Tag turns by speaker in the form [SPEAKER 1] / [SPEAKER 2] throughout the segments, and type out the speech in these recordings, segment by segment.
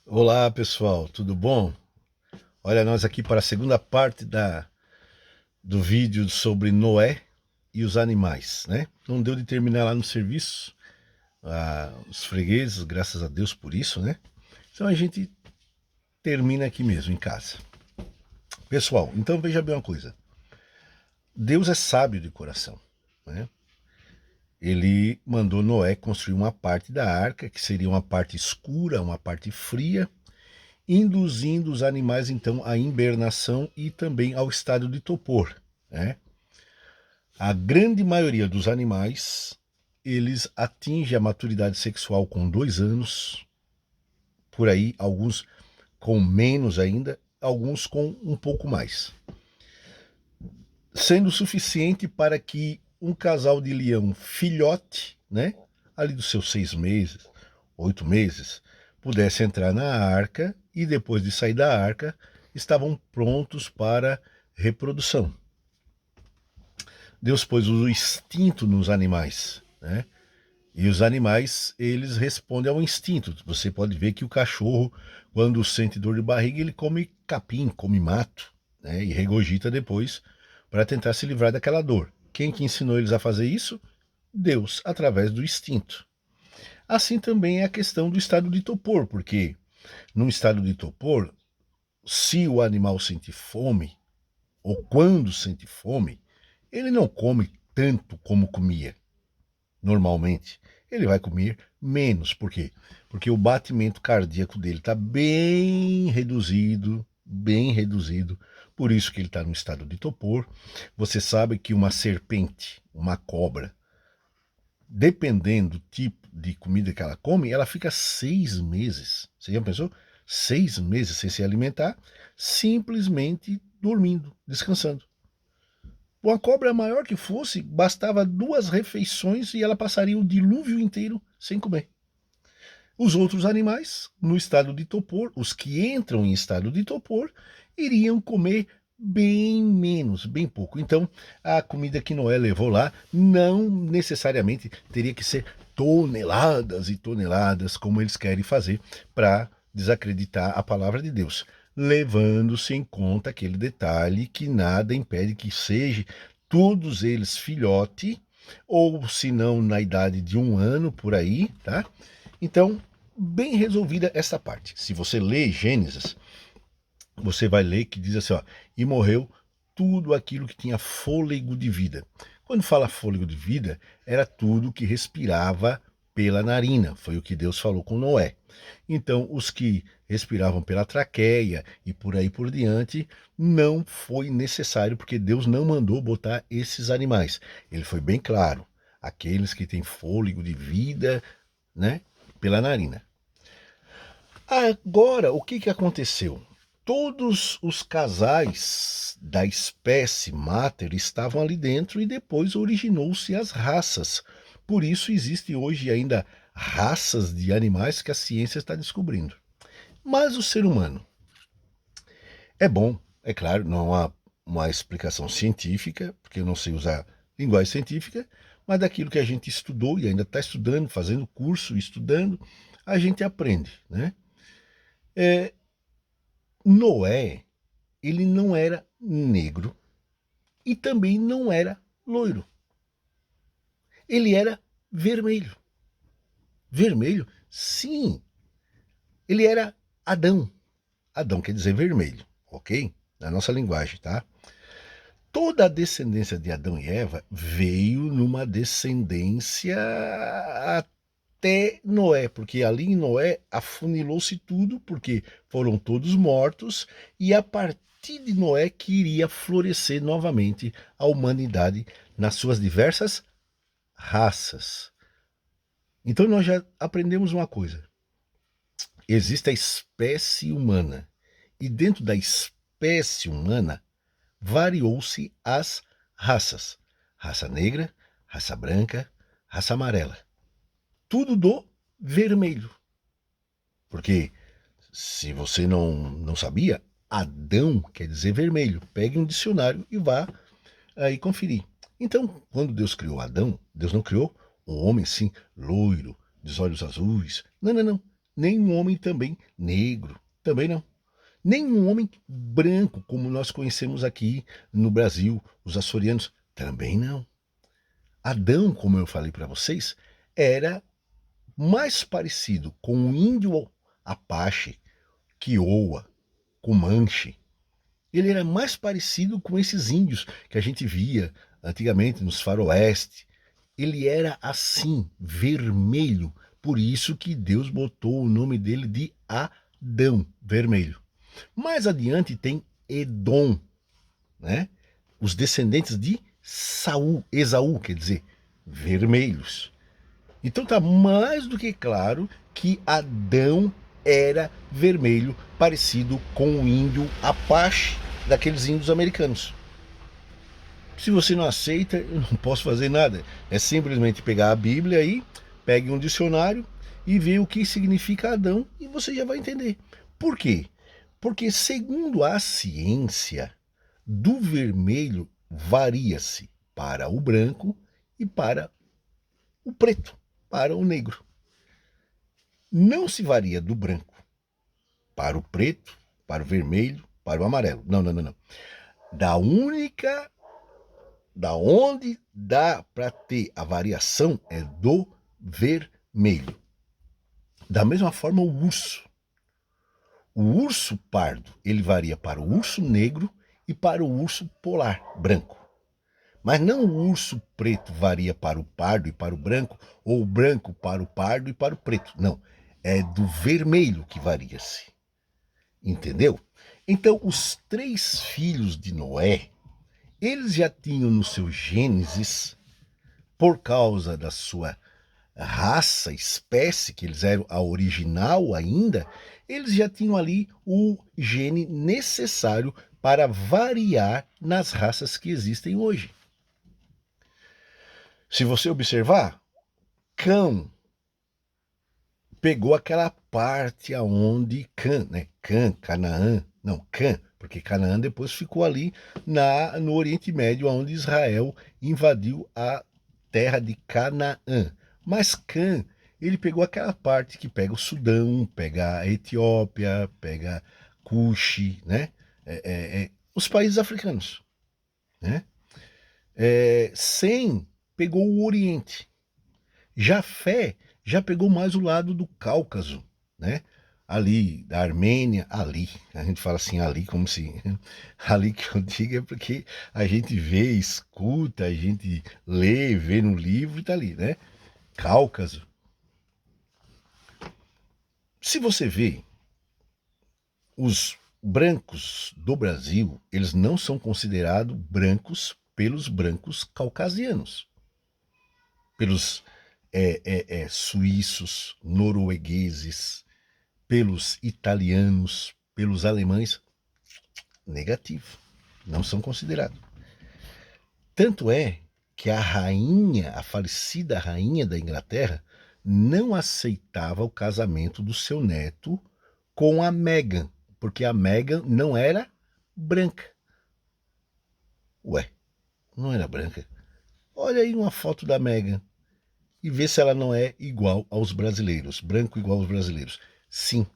[SPEAKER 1] Olá pessoal, tudo bom? Olha, nós aqui para a segunda parte do vídeo sobre Noé e os animais, né? Não deu de terminar lá no serviço, os fregueses, graças a Deus por isso, né? Então a gente termina aqui mesmo, em casa. Pessoal, então veja bem uma coisa: Deus é sábio de coração, né? Ele mandou Noé construir uma parte da arca, que seria uma parte escura, uma parte fria, induzindo os animais então à hibernação e também ao estado de torpor, né? A grande maioria dos animais, eles atingem a maturidade sexual com 2 anos, por aí, alguns com menos ainda, alguns com um pouco mais, sendo suficiente para que um casal de leão filhote, né, ali dos seus 6 meses, 8 meses, pudesse entrar na arca e depois de sair da arca, estavam prontos para reprodução. Deus pôs o instinto nos animais, né? E os animais, eles respondem ao instinto. Você pode ver que o cachorro, quando sente dor de barriga, ele come capim, come mato, né? E regurgita depois para tentar se livrar daquela dor. Quem que ensinou eles a fazer isso? Deus, através do instinto. Assim também é a questão do estado de torpor, porque num estado de torpor, se o animal sente fome, ou quando sente fome, ele não come tanto como comia normalmente. Ele vai comer menos. Por quê? Porque o batimento cardíaco dele está bem reduzido, bem reduzido. Por isso que ele está no estado de torpor. Você sabe que uma serpente, uma cobra, dependendo do tipo de comida que ela come, ela fica 6 meses. Você já pensou? 6 meses sem se alimentar, simplesmente dormindo, descansando. Uma cobra maior que fosse, bastava 2 refeições e ela passaria o dilúvio inteiro sem comer. Os outros animais, no estado de torpor, os que entram em estado de torpor, iriam comer bem menos, bem pouco. Então, a comida que Noé levou lá não necessariamente teria que ser toneladas e toneladas, como eles querem fazer para desacreditar a palavra de Deus, levando-se em conta aquele detalhe que nada impede que seja todos eles filhote, ou se não na idade de 1 ano por aí, tá? Então, bem resolvida essa parte. Se você lê Gênesis, você vai ler que diz assim, ó, e morreu tudo aquilo que tinha fôlego de vida. Quando fala fôlego de vida, era tudo que respirava pela narina. Foi o que Deus falou com Noé. Então, os que respiravam pela traqueia e por aí por diante, não foi necessário, porque Deus não mandou botar esses animais. Ele foi bem claro. Aqueles que têm fôlego de vida, né, pela narina. Agora, o que aconteceu? Todos os casais da espécie Mater estavam ali dentro e depois originou-se as raças. Por isso existe hoje ainda raças de animais que a ciência está descobrindo. Mas o ser humano é bom, é claro, não há uma explicação científica, porque eu não sei usar linguagem científica, mas daquilo que a gente estudou e ainda está estudando, fazendo curso, estudando, a gente aprende, né? É, Noé, ele não era negro e também não era loiro. Ele era vermelho. Vermelho? Sim. Ele era Adão. Adão quer dizer vermelho, ok? Na nossa linguagem, tá? Toda a descendência de Adão e Eva veio numa descendência até Noé, porque ali em Noé afunilou-se tudo, porque foram todos mortos, e a partir de Noé que iria florescer novamente a humanidade nas suas diversas raças. Então nós já aprendemos uma coisa: existe a espécie humana, e dentro da espécie humana variou-se as raças: raça negra, raça branca, raça amarela. Tudo do vermelho. Porque, se você não sabia, Adão quer dizer vermelho. Pegue um dicionário e vá aí conferir. Então, quando Deus criou Adão, Deus não criou um homem assim, loiro, de olhos azuis. Não, não, não. nenhum homem também negro, também não. Nenhum homem branco, como nós conhecemos aqui no Brasil, os açorianos, também não. Adão, como eu falei para vocês, era mais parecido com o índio Apache, Kiowa, Comanche. Ele era mais parecido com esses índios que a gente via antigamente nos faroeste. Ele era assim, vermelho. Por isso que Deus botou o nome dele de Adão, vermelho. Mais adiante tem Edom, né? Os descendentes de Saul, Esaú, quer dizer, vermelhos. Então está mais do que claro que Adão era vermelho, parecido com o índio Apache, daqueles índios americanos. Se você não aceita, eu não posso fazer nada. É simplesmente pegar a Bíblia aí, pegue um dicionário e ver o que significa Adão e você já vai entender. Por quê? Porque, segundo a ciência, do vermelho varia-se para o branco e para o preto, para o negro. Não se varia do branco para o preto, para o vermelho, para o amarelo. Não, não, não, não. Da onde dá para ter a variação é do vermelho. Da mesma forma o urso. O urso pardo, ele varia para o urso negro e para o urso polar, branco. Mas não o urso preto varia para o pardo e para o branco, ou o branco para o pardo e para o preto. Não, é do vermelho que varia-se. Entendeu? Então, os 3 filhos de Noé, eles já tinham no seu Gênesis, por causa da sua raça, espécie, que eles eram a original ainda, eles já tinham ali o gene necessário para variar nas raças que existem hoje. Se você observar, Cão pegou aquela parte aonde Canaã, não, Cã, porque Canaã depois ficou ali no Oriente Médio, onde Israel invadiu a terra de Canaã. Mas Cã, ele pegou aquela parte que pega o Sudão, pega a Etiópia, pega Cuxi, né? Os países africanos, né? Sem pegou o Oriente. Jafé já pegou mais o lado do Cáucaso, né? Ali, da Armênia, ali. A gente fala assim, ali, como se. Ali que eu digo é porque a gente vê, escuta, a gente lê, vê no livro e tá ali, né? Cáucaso. Se você vê, os brancos do Brasil, eles não são considerados brancos pelos brancos caucasianos. Pelos suíços, noruegueses, pelos italianos, pelos alemães, negativo, não são considerados. Tanto é que a rainha, a falecida rainha da Inglaterra, não aceitava o casamento do seu neto com a Meghan, porque a Meghan não era branca. Ué, não era branca? Olha aí uma foto da Meghan e vê se ela não é igual aos brasileiros, branco igual aos brasileiros. Sim,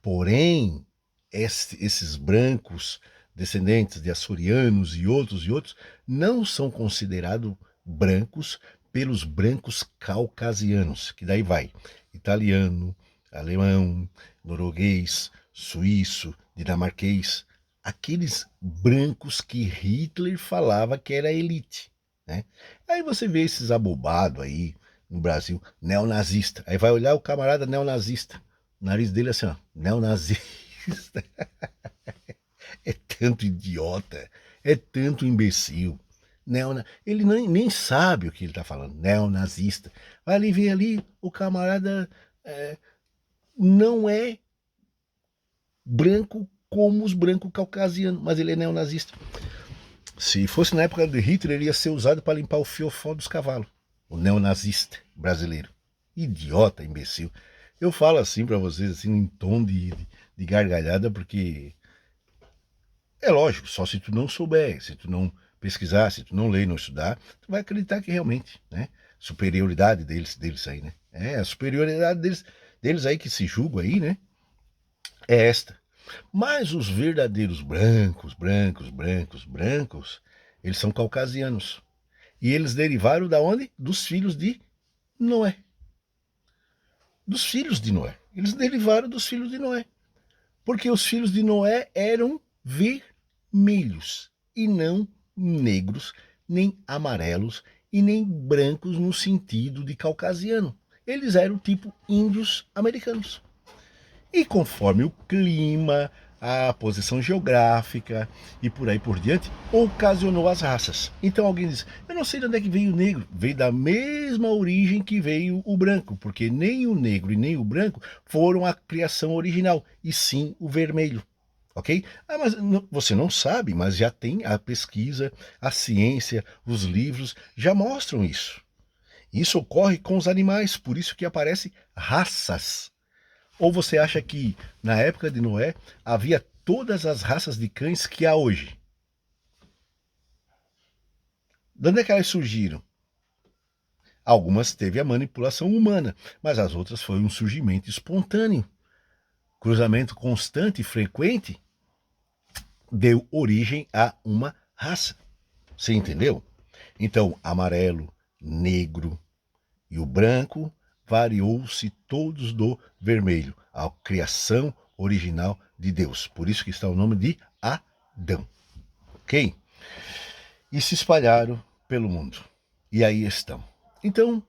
[SPEAKER 1] porém, esses brancos, descendentes de açorianos e outros, não são considerados brancos pelos brancos caucasianos, que daí vai italiano, alemão, norueguês, suíço, dinamarquês, aqueles brancos que Hitler falava que era elite, né? Aí você vê esses abobados aí no Brasil, neonazista, aí vai olhar o camarada neonazista, o nariz dele é assim, ó, neonazista. É tanto idiota, é tanto imbecil. Ele nem sabe o que ele está falando, neonazista. Vai ali ver ali, o camarada não é branco como os brancos caucasianos, mas ele é neonazista. Se fosse na época de Hitler, ele ia ser usado para limpar o fiofó dos cavalos. O neonazista brasileiro. Idiota, imbecil. Eu falo assim para vocês, assim, em tom de gargalhada, porque é lógico, só se tu não souber, se tu não pesquisar, se tu não ler, não estudar, tu vai acreditar que realmente, né? Superioridade deles aí, né? A superioridade deles deles aí que se julgam aí, né? É esta. Mas os verdadeiros brancos, brancos, brancos, brancos, eles são caucasianos. E eles derivaram da onde? Dos filhos de Noé. Dos filhos de Noé. Eles derivaram dos filhos de Noé. Porque os filhos de Noé eram vermelhos e não negros, nem amarelos e nem brancos no sentido de caucasiano. Eles eram tipo índios americanos. E conforme o clima, a posição geográfica e por aí por diante, ocasionou as raças. Então alguém diz, eu não sei de onde é que veio o negro. Veio da mesma origem que veio o branco, porque nem o negro e nem o branco foram a criação original, e sim o vermelho. Ok? Ah, mas você não sabe, mas já tem a pesquisa, a ciência, os livros já mostram isso. Isso ocorre com os animais, por isso que aparecem raças. Ou você acha que na época de Noé havia todas as raças de cães que há hoje? De onde é que elas surgiram? Algumas teve a manipulação humana, mas as outras foi um surgimento espontâneo. Cruzamento constante e frequente deu origem a uma raça. Você entendeu? Então, amarelo, negro e o branco variou-se todos do vermelho, a criação original de Deus. Por isso que está o nome de Adão. Ok? E se espalharam pelo mundo. E aí estão. Então,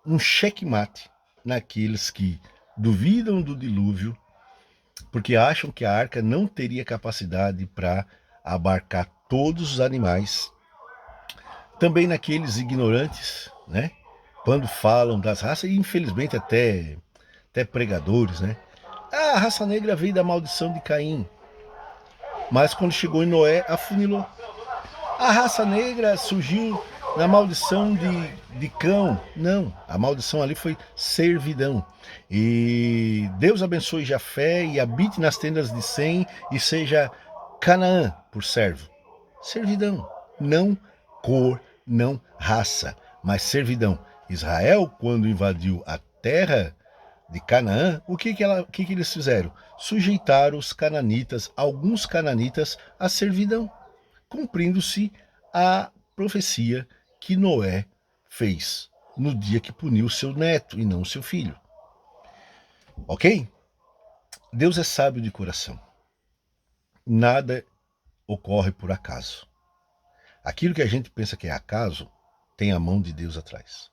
[SPEAKER 1] um checkmate naqueles que duvidam do dilúvio, porque acham que a arca não teria capacidade para abarcar todos os animais. Também naqueles ignorantes, né? Quando falam das raças, e infelizmente até pregadores, né? Ah, a raça negra veio da maldição de Caim. Mas quando chegou em Noé, afunilou. A raça negra surgiu na maldição de Cão. Não, a maldição ali foi servidão. E Deus abençoe Jafé e habite nas tendas de Sem e seja Canaã por servo. Servidão, não cor, não raça, mas servidão. Israel, quando invadiu a terra de Canaã, o que eles fizeram? Sujeitaram os cananitas, alguns cananitas, à servidão, cumprindo-se a profecia que Noé fez no dia que puniu seu neto e não seu filho. Ok? Deus é sábio de coração. Nada ocorre por acaso. Aquilo que a gente pensa que é acaso, tem a mão de Deus atrás.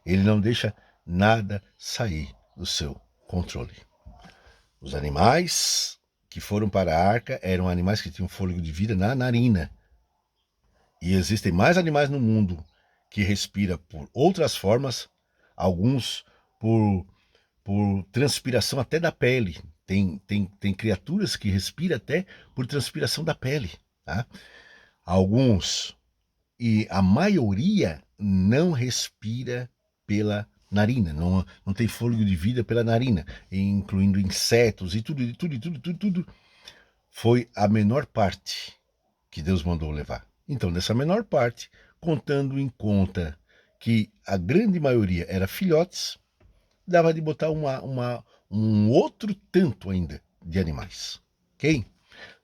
[SPEAKER 1] Ele não deixa nada sair do seu controle. Os animais que foram para a arca eram animais que tinham fôlego de vida na narina. E existem mais animais no mundo que respiram por outras formas, alguns por transpiração até da pele. Tem criaturas que respiram até por transpiração da pele. Tá? Alguns, e a maioria, não respira pela narina, não tem fôlego de vida pela narina, incluindo insetos e tudo. Foi a menor parte que Deus mandou levar. Então, dessa menor parte, contando em conta que a grande maioria era filhotes, dava de botar um outro tanto ainda de animais. Ok?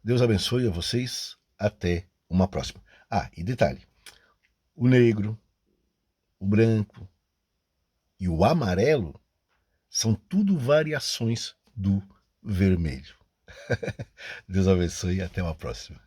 [SPEAKER 1] Deus abençoe a vocês. Até uma próxima. Ah, e detalhe: o negro, o branco e o amarelo são tudo variações do vermelho. Deus abençoe e até uma próxima.